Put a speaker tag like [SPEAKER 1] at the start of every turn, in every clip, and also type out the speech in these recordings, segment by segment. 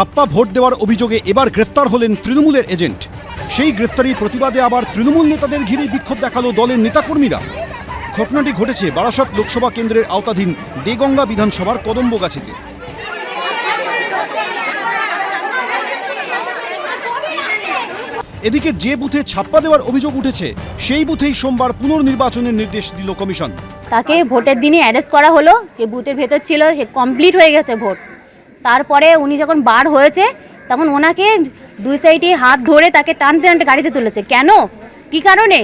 [SPEAKER 1] ছাপ্পা ভোট দেওয়ার অভিযোগে এবার গ্রেফতার হলেন তৃণমূলের এজেন্ট। সেই গ্রেফতারির প্রতিবাদে আবার তৃণমূল নেতাদের ঘিরে বিক্ষোভ দেখালো দলের নেতাকর্মীরা। ঘটনাটি ঘটেছে বারাসাত লোকসভা কেন্দ্রের আওতাধীন দেগঙ্গা বিধানসভার কদম্বগাছিতে। এদিকে যে বুথে ছাপ্পা দেওয়ার অভিযোগ উঠেছে সেই বুথেই সোমবার পুনর্নির্বাচনের নির্দেশ দিল কমিশন।
[SPEAKER 2] তাকে ভোটের দিনই অ্যারেস্ট করা হলো, যে বুথের ভেতর ছিল সে কমপ্লিট হয়ে গেছে ভোট। তারপরে উনি যখন বার হয়েছে তখন ওনাকে দুই সাইডে হাত ধরে তাকে টানতে টানতে গাড়িতে তুলেছে। কেন, কি কারণে,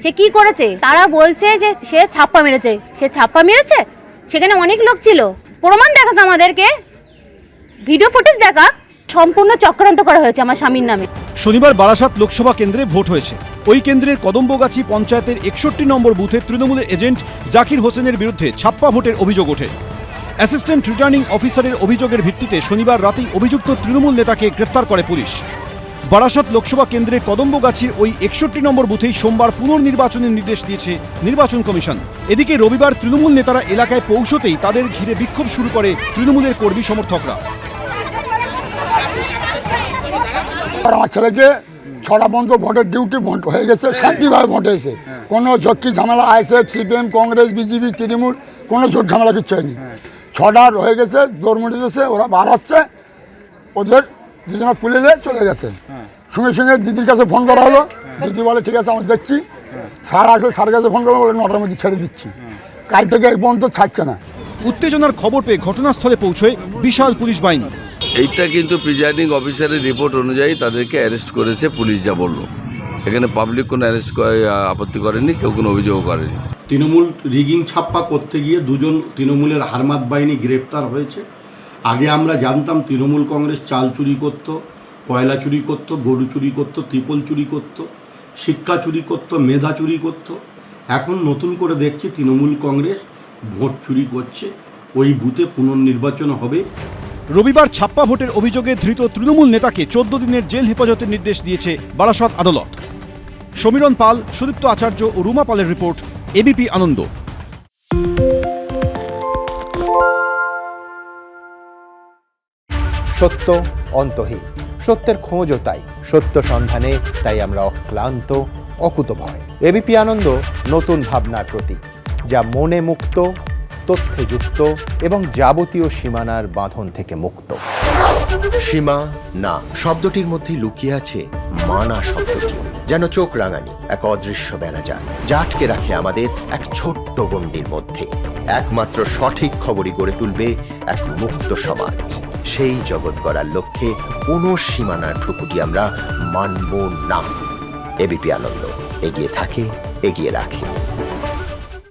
[SPEAKER 2] সে কি করেছে? তারা বলছে যে সে ছাপ্পা মেরেছে। সে ছাপ্পা মেরেছে? সেখানে অনেক লোক ছিল, প্রমাণ দেখাক আমাদেরকে, ভিডিও ফুটেজ দেখাক। সম্পূর্ণ চক্রান্ত করা হয়েছে আমার স্বামীর নামে।
[SPEAKER 1] শনিবার বারাসাত লোকসভা কেন্দ্রে ভোট হয়েছে। ওই কেন্দ্রের কদম্বগাছি পঞ্চায়েতের 61 নম্বর বুথে তৃণমূলের এজেন্ট জাকির হোসেনের বিরুদ্ধে ছাপ্পা ভোটের অভিযোগ ওঠে। অ্যাসিস্ট্যান্ট রিটার্নিং অফিসারের অভিযোগের ভিত্তিতে শনিবার রাতেই অভিযুক্ত তৃণমূল নেতাকে গ্রেফতার করে পুলিশ। বারাসাত লোকসভা কেন্দ্রের কদম্বগাছির ওই 61 নম্বর বুথেই সোমবার পুনর্নির্বাচনের নির্দেশ দিয়েছে নির্বাচন কমিশন। এদিকে রবিবার তৃণমূল নেতারা এলাকায় পৌঁছতেই তাদের ঘিরে বিক্ষোভ শুরু করে তৃণমূলের কর্মী সমর্থকরা।
[SPEAKER 3] আমার ছেলেকে 6টা পর্যন্ত ভোটের ডিউটি ভোট হয়ে গেছে, শান্তিভাবে ভোট হয়েছে। কোনো ঝক্কি ঝামেলা ISF, CPM, Congress, BJP, Trinamool কোনো ঝোট ঝামেলা কিচ্ছু হয়নি। 6টার হয়ে গেছে, দৌড় মুড়ে গেছে, ওরা বার হচ্ছে, ওদের দুজনে তুলে দিয়ে চলে গেছে। সঙ্গে সঙ্গে দিদির কাছে ফোন করা হলো, দিদি বলে ঠিক আছে আমরা দেখছি। স্যার আসলে স্যারের কাছে ফোন করলো, বলে 9টার মধ্যে ছেড়ে দিচ্ছি। কাল থেকে এই পর্যন্ত ছাড়ছে না।
[SPEAKER 1] উত্তেজনার খবর পেয়ে ঘটনাস্থলে পৌঁছয় বিশাল পুলিশ বাহিনী।
[SPEAKER 4] এইটা কিন্তু প্রিজাইডিং অফিসারের রিপোর্ট অনুযায়ী তাদেরকে অ্যারেস্ট করেছে পুলিশ, যা বললো। এখানে পাবলিক কোনো অ্যারেস্ট আপত্তি করেনি, কেউ কোনো অভিযোগ করেনি।
[SPEAKER 5] তৃণমূল রিগিং ছাপ্পা করতে গিয়ে দুজন তৃণমূলের হারমাত বাহিনী গ্রেপ্তার হয়েছে। আগে আমরা জানতাম তৃণমূল কংগ্রেস চাল চুরি করত, কয়লা চুরি করত, গরু চুরি করত, ত্রিপল চুরি করত, শিক্ষা চুরি করত, মেধা চুরি করত। এখন নতুন করে দেখছি তৃণমূল কংগ্রেস ভোট চুরি করছে। ওই বুথে পুনর্নির্বাচন হবে।
[SPEAKER 1] রবিবার ছাপ্পা ভোটের অভিযোগে ধৃত তৃণমূল নেতাকে 14 দিনের জেল হেফাজতের নির্দেশ দিয়েছে বারাসত আদালত। সমীরণ পাল, সুদীপ্ত আচার্য ও রুমা পালের রিপোর্ট, এবিপি আনন্দ।
[SPEAKER 6] সত্য অন্তহীন, সত্যের খোঁজও তাই, সত্য সন্ধানে তাই আমরা অক্লান্ত, অকুতভয়। এবিপি আনন্দ নতুন ভাবনার প্রতীক, যা মনে মুক্ত, তথ্যে যুক্ত এবং যাবতীয় সীমানার বাঁধন থেকে মুক্ত। সীমা না শব্দটির মধ্যে লুকিয়ে আছে মানা শব্দটি, যেন চোখ রাঙানি এক অদৃশ্য বেড়াজাল, যা আটকে রাখে আমাদের এক ছোট্ট গণ্ডির মধ্যে। একমাত্র সঠিক খবরই গড়ে তুলবে এক মুক্ত সমাজ। সেই জগৎ গড়ার লক্ষ্যে কোনো সীমানার ঠুকুটি আমরা মানব না। এবিপি আনন্দ এগিয়ে থাকে, এগিয়ে রাখে।